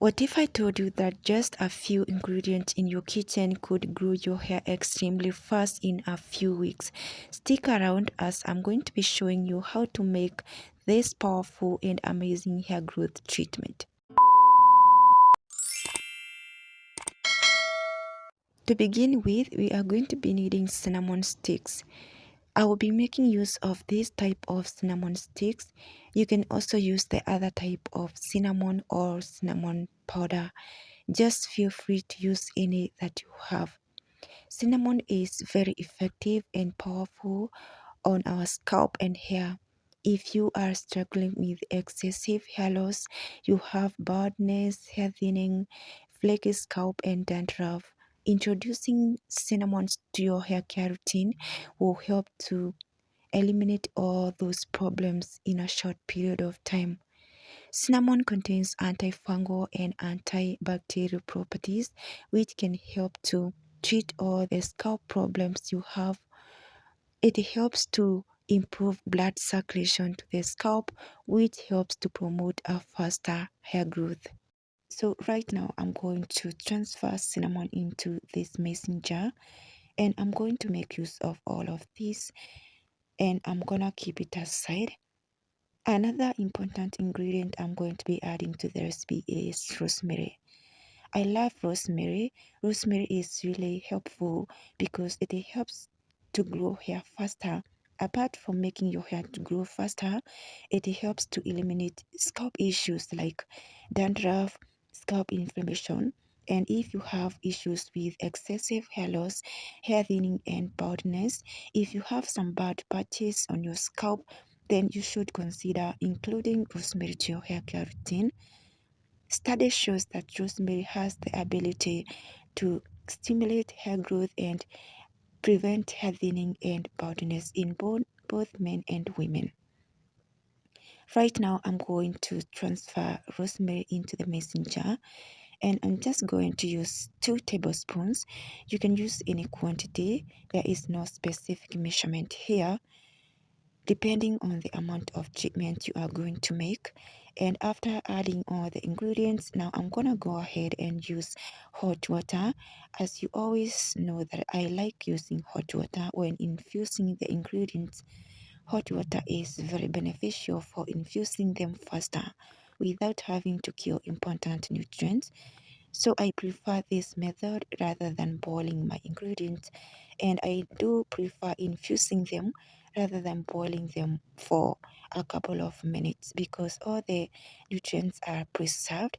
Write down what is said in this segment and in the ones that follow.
What if I told you that just a few ingredients in your kitchen could grow your hair extremely fast in a few weeks? Stick around as I'm going to be showing you how to make this powerful and amazing hair growth treatment. To begin with, we are going to be needing cinnamon sticks. I will be making use of this type of cinnamon sticks. You can also use the other type of cinnamon or cinnamon powder. Just feel free to use any that you have. Cinnamon is very effective and powerful on our scalp and hair. If you are struggling with excessive hair loss, you have baldness, hair thinning, flaky scalp, and dandruff, introducing cinnamon to your hair care routine will help to eliminate all those problems in a short period of time. Cinnamon contains antifungal and antibacterial properties, which can help to treat all the scalp problems you have. It helps to improve blood circulation to the scalp, which helps to promote a faster hair growth. So right now I'm going to transfer cinnamon into this mason jar, and I'm going to make use of all of this, and I'm gonna keep it aside. Another important ingredient I'm going to be adding to the recipe is rosemary. I love rosemary. Rosemary is really helpful because it helps to grow hair faster. Apart from making your hair to grow faster, it helps to eliminate scalp issues like dandruff, scalp inflammation, and if you have issues with excessive hair loss, hair thinning, and baldness, if you have some bad patches on your scalp, then you should consider including rosemary to your hair care routine. Study shows that rosemary has the ability to stimulate hair growth and prevent hair thinning and baldness in both men and women. Right now, I'm going to transfer rosemary into the mason jar, and I'm just going to use 2 tablespoons. You can use any quantity. There is no specific measurement here, depending on the amount of treatment you are going to make. And after adding all the ingredients, now I'm gonna go ahead and use hot water. As you always know that I like using hot water when infusing the ingredients. Hot water is very beneficial for infusing them faster without having to kill important nutrients. So I prefer this method rather than boiling my ingredients, and I do prefer infusing them rather than boiling them for a couple of minutes because all the nutrients are preserved.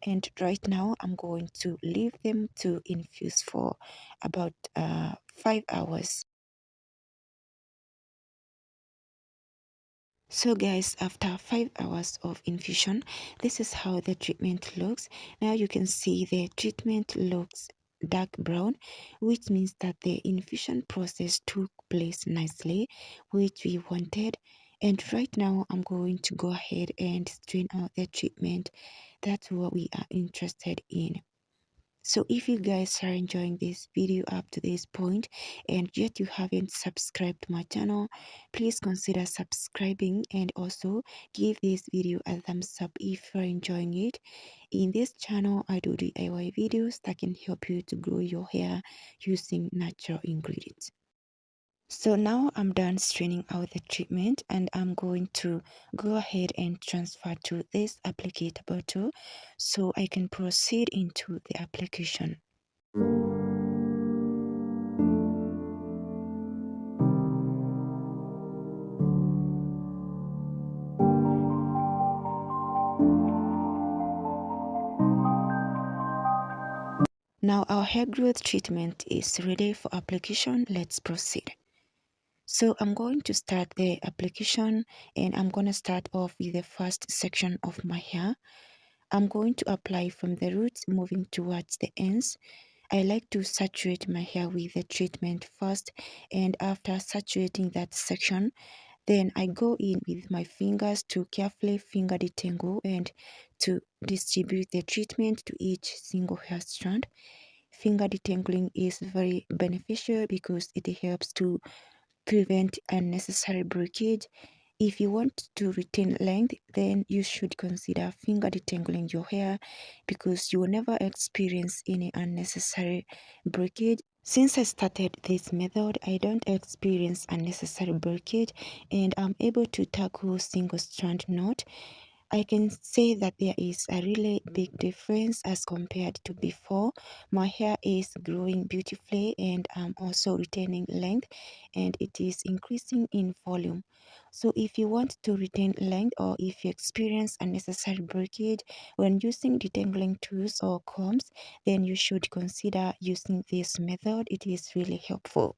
And right now I'm going to leave them to infuse for about 5 hours. So guys, after 5 hours of infusion, this is how the treatment looks. Now you can see the treatment looks dark brown, which means that the infusion process took place nicely, which we wanted. And right now I'm going to go ahead and strain out the treatment. That's what we are interested in. So if you guys are enjoying this video up to this point and yet you haven't subscribed to my channel, please consider subscribing and also give this video a thumbs up if you're enjoying it. In this channel, I do DIY videos that can help you to grow your hair using natural ingredients. So now I'm done straining out the treatment, and I'm going to go ahead and transfer to this applicator bottle so I can proceed into the application. Now our hair growth treatment is ready for application. Let's proceed. So I'm going to start the application, and I'm going to start off with the first section of my hair. I'm going to apply from the roots moving towards the ends. I like to saturate my hair with the treatment first, and after saturating that section, then I go in with my fingers to carefully finger detangle and to distribute the treatment to each single hair strand. Finger detangling is very beneficial because it helps to prevent unnecessary breakage If you want to retain length, then you should consider finger detangling your hair because you will never experience any unnecessary breakage. Since I started this method, I don't experience unnecessary breakage and I'm able to tackle single strand knot. I can say that there is a really big difference as compared to before. My hair is growing beautifully and I'm also retaining length and it is increasing in volume. So if you want to retain length or if you experience unnecessary breakage when using detangling tools or combs, then you should consider using this method. It is really helpful.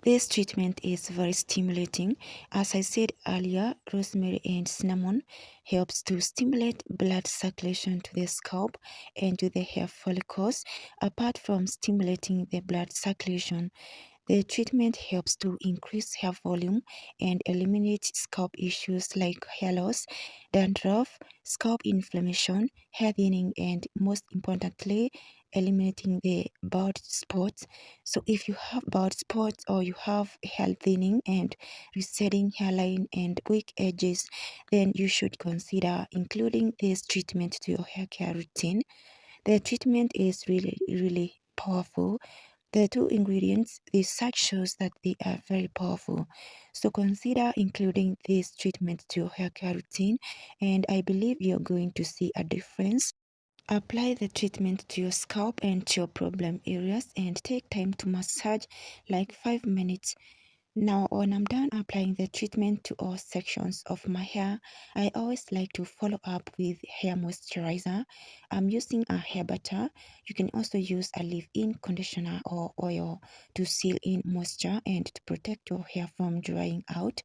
This treatment is very stimulating. As I said earlier, rosemary and cinnamon helps to stimulate blood circulation to the scalp and to the hair follicles. Apart from stimulating the blood circulation, the treatment helps to increase hair volume and eliminate scalp issues like hair loss, dandruff, scalp inflammation, hair thinning, and most importantly, eliminating the bald spots. So if you have bald spots or you have hair thinning and receding hairline and weak edges, then you should consider including this treatment to your hair care routine. The treatment is really powerful. The two ingredients, the research shows that they are very powerful. So consider including this treatment to your hair care routine and I believe you're going to see a difference. Apply the treatment to your scalp and to your problem areas and take time to massage like 5 minutes. Now, when I'm done applying the treatment to all sections of my hair, I always like to follow up with hair moisturizer. I'm using a hair butter. You can also use a leave-in conditioner or oil to seal in moisture and to protect your hair from drying out.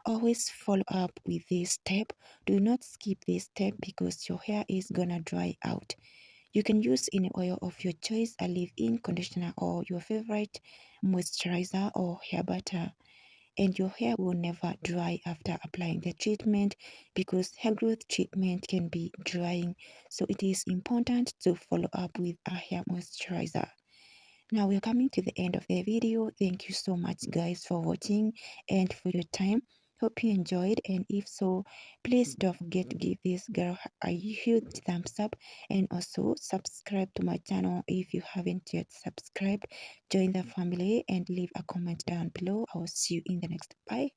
Always follow up with this step. Do not skip this step because your hair is gonna dry out. You can use any oil of your choice, a leave-in conditioner or your favorite moisturizer or hair butter, and your hair will never dry after applying the treatment because hair growth treatment can be drying, so it is important to follow up with a hair moisturizer. Now we're coming to the end of the video. Thank you so much guys for watching and for your time. Hope you enjoyed, and if so, please don't forget to give this girl a huge thumbs up and also subscribe to my channel if you haven't yet subscribed. Join the family and leave a comment down below. I will see you in the next. Bye.